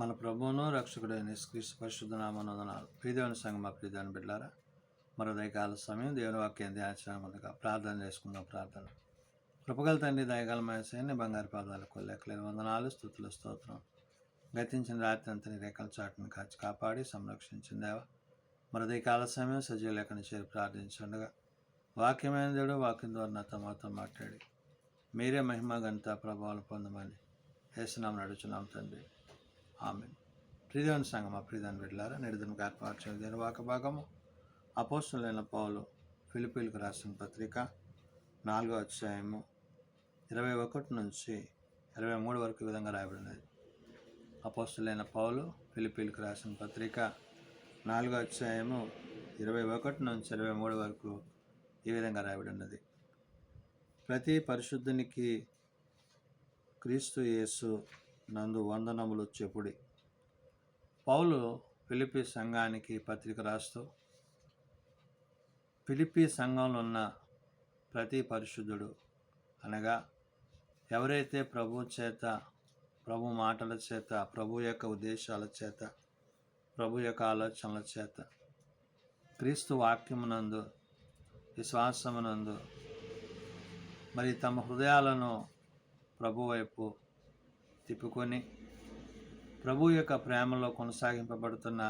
మన ప్రభువును రక్షకుడైన యేసుక్రీస్తు పరిశుద్ధ నామమున వందనాలు. ప్రియదేవుని సంగమా, ప్రియదేవుని బిడ్డలారా, మరో దయకాల సమయం దేవుని వాక్యం ధ్యానించడం ముందుగా ప్రార్థన చేసుకుందాం. ప్రార్థన. కృపగల తండ్రి, దయగల యేసయ్య, బంగారు పాదాలకు లెక్కలేని వందనాలు, స్తుతులు, స్తోత్రం. గతించిన రాత్రి అంతా నీ రేఖల చాటును కాచి కాపాడి సంరక్షించిన దేవ, మరో దయకాల సమయం సజీవ లేఖను చేరి ప్రార్థించుండగా వాక్యమైన దేవుడు వాక్యం ద్వారా నాతో మాతో మాట్లాడి మీరే మహిమ ఘనత ప్రభావాలు పొందమని యేసునామమున అడుగుచున్నాం తండ్రి. ఆమెన్. ప్రియదేవుని సంగమా, ప్రియదేవుని బిడ్డలారా, నేడుదినకు ఏర్పాటు చేయడం వాక్య భాగము అపోస్తలుడైన పౌలు ఫిలిప్పీలకు రాసిన పత్రిక 4వ అధ్యాయము 21 నుంచి 23 వరకు ఈ విధంగా రాయబడినది. అపోస్తలుడైన పౌలు ఫిలిప్పీలకు రాసిన పత్రిక 4వ అధ్యాయము 21 నుంచి 23 వరకు ఈ విధంగా రాయబడినది. ప్రతి పరిశుద్ధునికి క్రీస్తు యేసు నందు వందనములు చెప్పుడి. పౌలు ఫిలిప్పీ సంఘానికి పత్రిక రాస్తూ ఫిలిప్పీ సంఘంలో ఉన్న ప్రతి పరిశుద్ధుడు అనగా ఎవరైతే ప్రభు చేత, ప్రభు మాటల చేత, ప్రభు యొక్క ఉద్దేశాల చేత, ప్రభు యొక్క ఆలోచనల చేత, క్రీస్తు వాక్యమునందు, విశ్వాసమునందు మరి తమ హృదయాలను ప్రభు వైపు తిప్పుకొని ప్రభు యొక్క ప్రేమలో కొనసాగింపబడుతున్న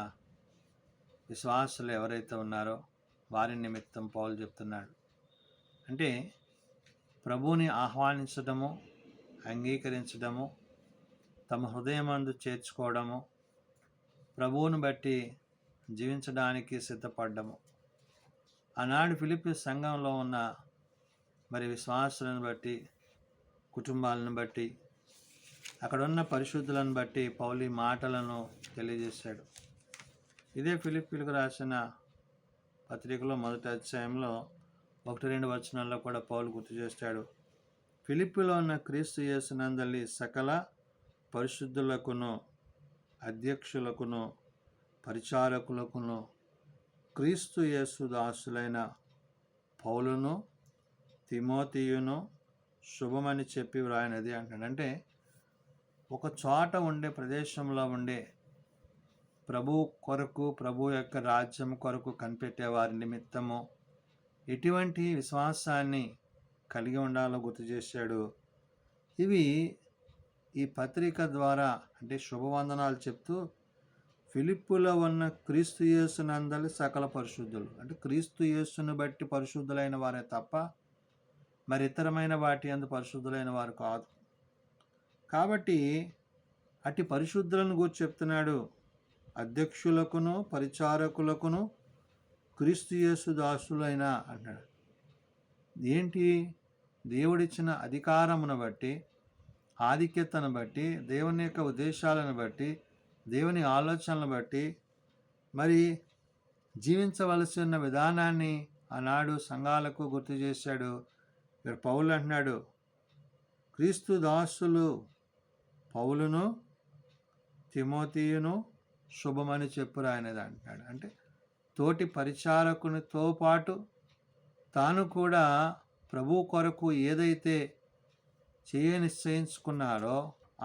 విశ్వాసులు ఎవరైతే ఉన్నారో వారి నిమిత్తం పౌలు చెప్తున్నాడు. అంటే ప్రభువుని ఆహ్వానించడము, అంగీకరించడము, తమ హృదయమందు చేర్చుకోవడము, ప్రభువును బట్టి జీవించడానికి సిద్ధపడ్డము. ఆనాడు ఫిలిప్పీ సంఘంలో ఉన్న మరి విశ్వాసులను బట్టి, కుటుంబాలను బట్టి, అక్కడ ఉన్న పరిశుద్ధులను బట్టి పౌలు మాటలను తెలియజేశాడు. ఇదే ఫిలిప్పీలకు రాసిన పత్రికలో మొదటి అధ్యాయంలో 1-2 వచనాల్లో కూడా పౌలు గుర్తు చేస్తాడు. ఫిలిప్పీలో ఉన్న క్రీస్తు యేసునందలి సకల పరిశుద్ధులకును, అధ్యక్షులకును, పరిచారకులకును, క్రీస్తు యేసు దాసులైన పౌలును తిమోతియును శుభమని చెప్పి వ్రాయినది అంటాడు. అంటే ఒక చోట ఉండే ప్రదేశంలో ఉండే ప్రభు కొరకు, ప్రభు యొక్క రాజ్యం కొరకు కనిపెట్టే వారి నిమిత్తము ఎటువంటి విశ్వాసాన్ని కలిగి ఉండాలో గుర్తు చేశాడు. ఇవి ఈ పత్రిక ద్వారా అంటే శుభవందనాలు చెప్తూ ఫిలిప్పులో ఉన్న క్రీస్తు యేసునందలి సకల పరిశుద్ధులు, అంటే క్రీస్తు యేసును బట్టి పరిశుద్ధులైన వారే తప్ప మరి ఇతరమైన వాటి అందు పరిశుద్ధులైన వారు కాదు. కాబట్టి అట్టి పరిశుద్ధులను గురించి చెప్తున్నాడు. అధ్యక్షులకును, పరిచారకులకును, క్రీస్తు యేసు దాసులైన అంటాడు. ఏంటి? దేవుడిచ్చిన అధికారమును బట్టి, ఆధిక్యతను బట్టి, దేవుని యొక్క ఉద్దేశాలను బట్టి, దేవుని ఆలోచనలను బట్టి మరి జీవించవలసి ఉన్న విధానాన్ని ఆనాడు సంఘాలకు గుర్తు చేశాడు. ఇక్కడ పౌలు అంటున్నాడు, క్రీస్తు దాసులు పౌలును తిమోతియును శుభమని చెప్పురా అనేది అంటున్నాడు. అంటే తోటి పరిచారకునితో పాటు తాను కూడా ప్రభు కొరకు ఏదైతే నిశ్చయించుకున్నారో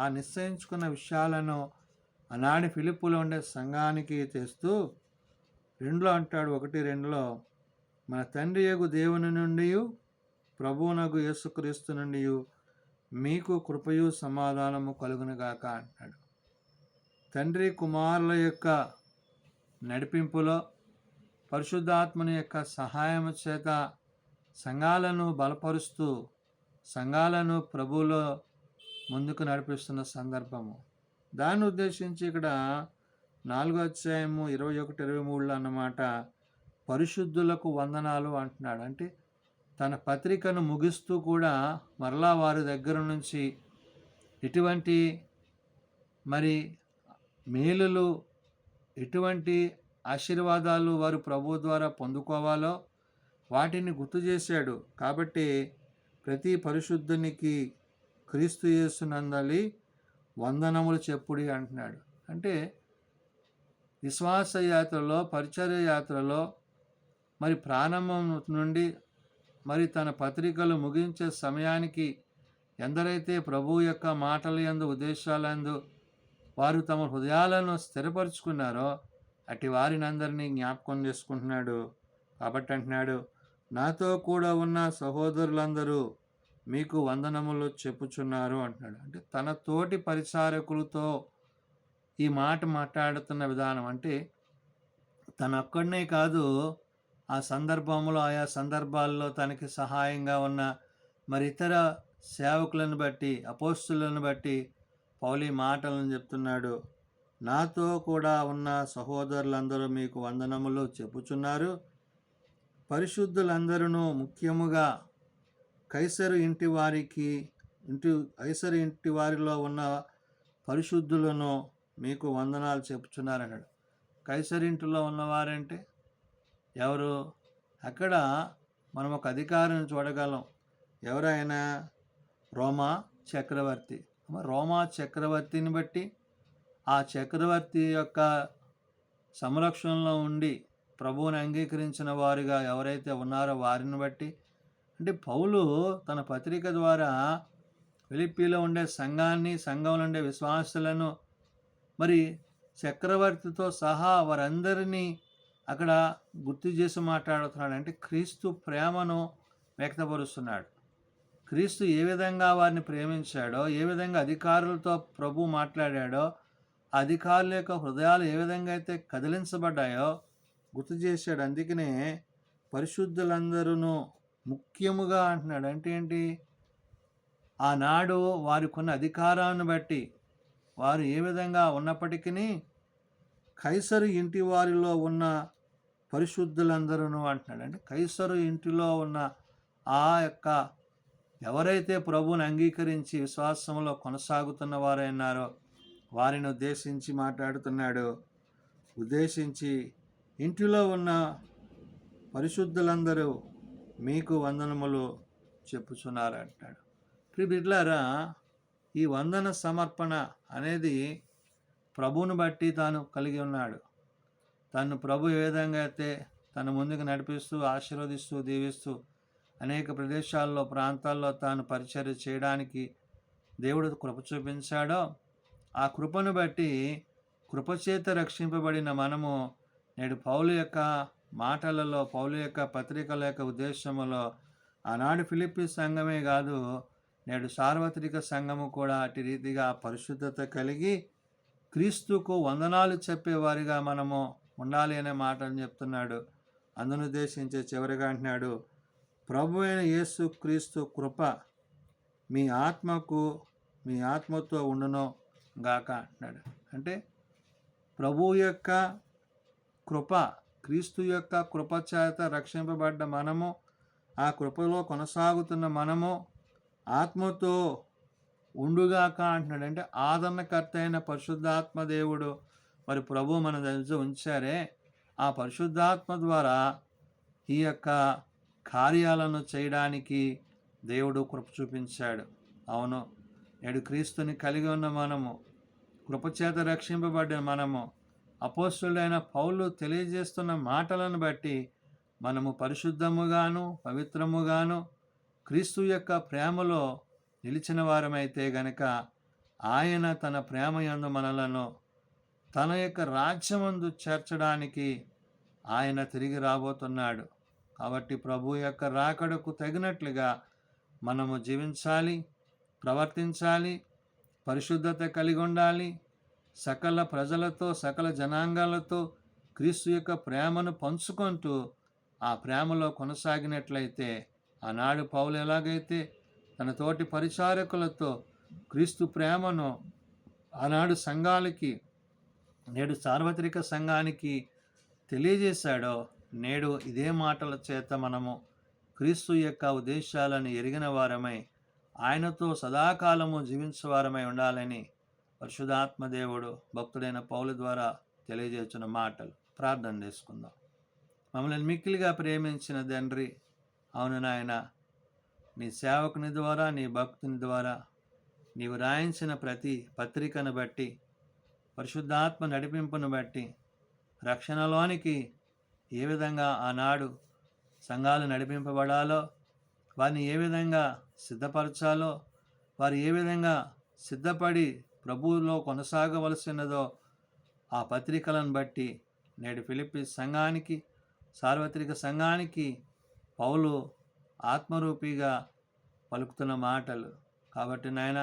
ఆ నిశ్చయించుకున్న విషయాలను ఆనాడు ఫిలిప్పులో ఉండే సంఘానికి తెస్తూ 2లో అంటాడు. 1:2లో మన తండ్రి యగు దేవుని నుండి, ప్రభువునగు యేసుక్రీస్తు నుండి మీకు కృపయు సమాధానము కలుగునుగాక అంటాడు. తండ్రి కుమారుల యొక్క నడిపింపులో, పరిశుద్ధాత్మని యొక్క సహాయము చేత సంఘాలను బలపరుస్తూ, సంఘాలను ప్రభువులో ముందుకు నడిపిస్తున్న సందర్భము. దాన్ని ఉద్దేశించి ఇక్కడ 4వ అధ్యాయము 21-23 అన్నమాట పరిశుద్ధులకు వందనాలు అంటున్నాడు. అంటే తన పత్రికను ముగిస్తూ కూడా మరలా వారి దగ్గర నుంచి ఎటువంటి మరి మేలులు, ఎటువంటి ఆశీర్వాదాలు వారు ప్రభు ద్వారా పొందుకోవాలో వాటిని గుర్తు చేశాడు. కాబట్టి ప్రతి పరిశుద్ధునికి క్రీస్తు యేసునందలి వందనములు చెప్పుడి అంటున్నాడు. అంటే విశ్వాస యాత్రలో, పరిచర్య యాత్రలో మరి ప్రారంభం నుండి మరి తన పత్రికలు ముగించే సమయానికి ఎందరైతే ప్రభు యొక్క మాటల యందు, ఉద్దేశాలందు వారు తమ హృదయాలను స్థిరపరుచుకున్నారో అట్టి వారిని అందరినీ జ్ఞాపకం చేసుకుంటున్నాడు. కాబట్టి అంటున్నాడు, నాతో కూడా ఉన్న సహోదరులందరూ మీకు వందనములు చెప్పుచున్నారు అంటున్నాడు. అంటే తన తోటి పరిచారకులతో ఈ మాట మాట్లాడుతున్న విధానం అంటే తనొక్కడనే కాదు, ఆ సందర్భంలో ఆయా సందర్భాల్లో తనకి సహాయంగా ఉన్న మరి ఇతర సేవకులను బట్టి, అపోస్తులను బట్టి పౌలు ఈ మాటలను చెప్తున్నాడు. నాతో కూడా ఉన్న సహోదరులందరూ మీకు వందనములు చెప్పుచున్నారు. పరిశుద్ధులందరూ ముఖ్యముగా కైసరు ఇంటి వారిలో ఉన్న పరిశుద్ధులను మీకు వందనాలు చెప్పుచున్నారన్నాడు. కైసరింటిలో ఉన్నవారంటే ఎవరు? అక్కడ మనం ఒక అధికారిని చూడగలం. ఎవరైనా రోమా చక్రవర్తి. రోమా చక్రవర్తిని బట్టి ఆ చక్రవర్తి యొక్క సంరక్షణలో ఉండి ప్రభువుని అంగీకరించిన వారుగా ఎవరైతే ఉన్నారో వారిని బట్టి, అంటే పౌలు తన పత్రిక ద్వారా ఫిలిప్పీలో ఉండే సంఘంలో ఉండే విశ్వాసులను మరి చక్రవర్తితో సహా వారందరినీ అక్కడ గుర్తు చేసి మాట్లాడుతున్నాడు. అంటే క్రీస్తు ప్రేమను వ్యక్తపరుస్తున్నాడు. క్రీస్తు ఏ విధంగా వారిని ప్రేమించాడో, ఏ విధంగా అధికారులతో ప్రభు మాట్లాడాడో, అధికారుల యొక్క హృదయాలు ఏ విధంగా అయితే కదిలించబడ్డాయో గుర్తు చేశాడు. అందుకనే పరిశుద్ధులందరూ ముఖ్యముగా అంటున్నాడు. అంటే ఏంటి? ఆనాడు వారికున్న అధికారాన్ని బట్టి వారు ఏ విధంగా ఉన్నప్పటికీ కైసరు ఇంటి వారిలో ఉన్న పరిశుద్ధులందరూ అంటున్నాడు. అంటే కైసరు ఇంటిలో ఉన్న ఆ యొక్క ఎవరైతే ప్రభువుని అంగీకరించి విశ్వాసంలో కొనసాగుతున్న వారైనారో వారిని ఉద్దేశించి మాట్లాడుతున్నాడు. ఉద్దేశించి ఇంటిలో ఉన్న పరిశుద్ధులందరూ మీకు వందనములు చెప్పుచున్నారు అంటాడు. ప్రియబిడ్డలారా, ఈ వందన సమర్పణ అనేది ప్రభువును బట్టి తాను కలిగి ఉన్నాడు. తను ప్రభు ఏ విధంగా అయితే తన ముందుకు నడిపిస్తూ ఆశీర్వదిస్తూ దీవిస్తూ అనేక ప్రదేశాల్లో ప్రాంతాల్లో తాను పరిచర్య చేయడానికి దేవుడు కృప చూపించాడో ఆ కృపను బట్టి కృపచేత రక్షింపబడిన మనము నేడు పౌలు యొక్క మాటలలో, పౌలు యొక్క పత్రికల యొక్క ఉద్దేశములో ఆనాడు ఫిలిప్పీ సంఘమే కాదు, నేడు సార్వత్రిక సంఘము కూడా అటు రీతిగా పరిశుద్ధత కలిగి క్రీస్తుకు వందనాలు చెప్పేవారిగా మనము ఉండాలి అనే మాటను చెప్తున్నాడు. అందును ఉద్దేశించే చివరిగా అంటున్నాడు, ప్రభు అయిన యేసు క్రీస్తు కృప మీ ఆత్మతో ఉండును గాక అంటున్నాడు. అంటే ప్రభు యొక్క కృప, క్రీస్తు యొక్క కృప చేత రక్షింపబడ్డ మనము, ఆ కృపలో కొనసాగుతున్న మనము ఆత్మతో ఉండుగాక అంటున్నాడు. అంటే ఆదరణకర్త అయిన పరిశుద్ధాత్మ దేవుడు మరి ప్రభు మన దగ్గర ఉంచారే, ఆ పరిశుద్ధాత్మ ద్వారా ఈ యొక్క కార్యాలను చేయడానికి దేవుడు కృప చూపించాడు. అవును, నేడు క్రీస్తుని కలిగి ఉన్న మనము, కృపచేత రక్షింపబడిన మనము, అపోస్తులైన పౌలు తెలియజేస్తున్న మాటలను బట్టి మనము పరిశుద్ధముగాను పవిత్రముగాను క్రీస్తు యొక్క ప్రేమలో నిలిచిన వారమైతే గనక ఆయన తన ప్రేమ యందు మనలను తన యొక్క రాజ్యమందు చేర్చడానికి ఆయన తిరిగి రాబోతున్నాడు. కాబట్టి ప్రభు యొక్క రాకడకు తగినట్లుగా మనము జీవించాలి, ప్రవర్తించాలి, పరిశుద్ధత కలిగి ఉండాలి. సకల ప్రజలతో, సకల జనాంగాలతో క్రీస్తు యొక్క ప్రేమను పంచుకుంటూ ఆ ప్రేమలో కొనసాగినట్లయితే ఆనాడు పౌలు ఎలాగైతే తన తోటి పరిచారకులతో క్రీస్తు ప్రేమను ఆనాడు సంఘాలకి, నేడు సార్వత్రిక సంఘానికి తెలియజేశాడో, నేడు ఇదే మాటల చేత మనము క్రీస్తు యొక్క ఉద్దేశాలను ఎరిగిన వారమై ఆయనతో సదాకాలము జీవించేవారమై ఉండాలని పరిశుద్ధాత్మ దేవుడు భక్తుడైన పౌలు ద్వారా తెలియజేస్తున్న మాటలు. ప్రార్థన చేసుకుందాం. మమ్మల్ని మిక్కిలిగా ప్రేమించిన తండ్రి, అవును నాయన, నీ సేవకుని ద్వారా, నీ భక్తుని ద్వారా నీవు రాయించిన ప్రతి పత్రికను బట్టి, పరిశుద్ధాత్మ నడిపింపును బట్టి రక్షణలోనికి ఏ విధంగా ఆనాడు సంఘాలు నడిపింపబడాలో, వారిని ఏ విధంగా సిద్ధపరచాలో, వారు ఏ విధంగా సిద్ధపడి ప్రభువులో కొనసాగవలసినదో ఆ పత్రికలను బట్టి నేడు ఫిలిప్పి సంఘానికి, సార్వత్రిక సంఘానికి పౌలు ఆత్మరూపిగా పలుకుతున్న మాటలు. కాబట్టి నాయన,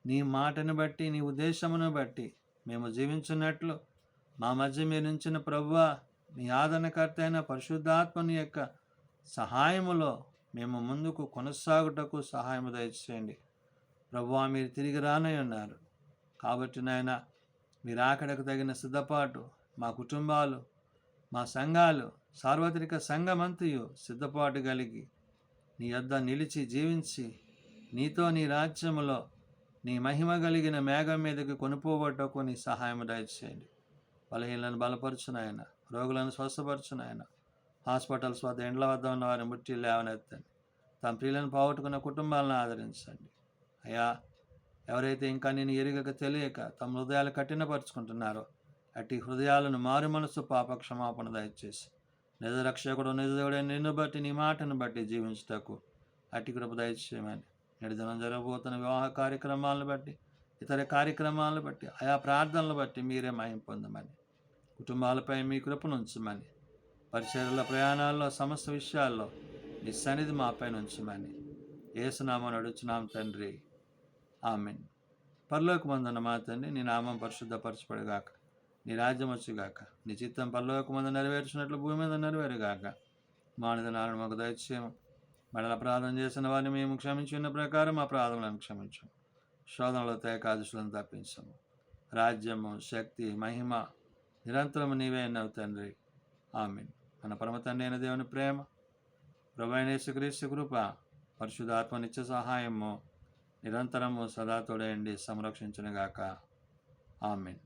నీ మాటను బట్టి, నీ ఉద్దేశమును బట్టి మేము జీవించున్నట్లు మా మధ్య మీరు ఉంచిన ప్రభువా, మీ ఆదరణకర్త అయిన పరిశుద్ధాత్మని యొక్క సహాయములో మేము ముందుకు కొనసాగుటకు సహాయము దయచేయండి. ప్రభువా, మీరు తిరిగి రానై ఉన్నారు. కాబట్టి నాయన, మీరు ఆకడకు తగిన సిద్ధపాటు మా కుటుంబాలు, మా సంఘాలు, సార్వత్రిక సంఘమంతయు సిద్ధపాటు కలిగి నీ యొద్ద నిలిచి జీవించి నీతో నీ రాజ్యములో నీ మహిమ కలిగిన మేఘం మీదకి కొనుపోబట్టకు నీ సహాయం దయచేయండి. బలహీనలను బలపరుచునాయన, రోగులను స్వస్థపరచునాయన, హాస్పిటల్స్ వద్ద ఎండ్ల వద్ద ఉన్న వారిని ముట్టి లేవనెత్తండి. తమ ప్రియులను పోగొట్టుకున్న కుటుంబాలను ఆదరించండి. అయ్యా, ఎవరైతే ఇంకా నేను ఎరుగక తెలియక తమ హృదయాలు కఠినపరుచుకుంటున్నారో అట్టి హృదయాలను మారు మనసు పాప క్షమాపణ దయచేసి నిజ రక్షకుడు నిజదేవుడైన నిన్ను బట్టి నీ మాటను బట్టి జీవించుటకు అట్టి కృప దయచేయమని, నేడు దినం జరగబోతున్న వివాహ కార్యక్రమాలను బట్టి, ఇతర కార్యక్రమాలను బట్టి, ఆయా ప్రార్థనలు బట్టి మీరే మహిమ పొందమని, కుటుంబాలపై మీ కృపను ఉంచమని, పరిచర్యల ప్రయాణాల్లో సమస్త విషయాల్లో నీ సన్నిధి మాపై ఉంచమని యేసునామమున అడుగుచున్నాం తండ్రి, ఆమేన్. పరలోకమందున్న మా తండ్రి, నీ నామం పరిశుద్ధపరచబడుగాక, నీ రాజ్యం వచ్చుగాక, నీ చిత్తం పరలోకమందు నెరవేర్చినట్లు భూమి మీద నెరవేరుగాక. మానదనాలను మాకు దయచేయము, మడల ప్రార్థన చేసిన వారిని మేము క్షమించున్న ప్రకారం మా ప్రార్థనలను క్షమించము, శోధనలో తేకాదశులను తప్పించము. రాజ్యము, శక్తి, మహిమ నిరంతరము నీవే అన్నావు తండ్రి, ఆమేన్. మన పరమ తండ్రి అయిన దేవుని ప్రేమ, ప్రభువైన యేసుక్రీస్తు కృప, పరిశుద్ధాత్మ నిత్య సహాయము నిరంతరము సదా తోడయండి సంరక్షించునుగాక, ఆమేన్.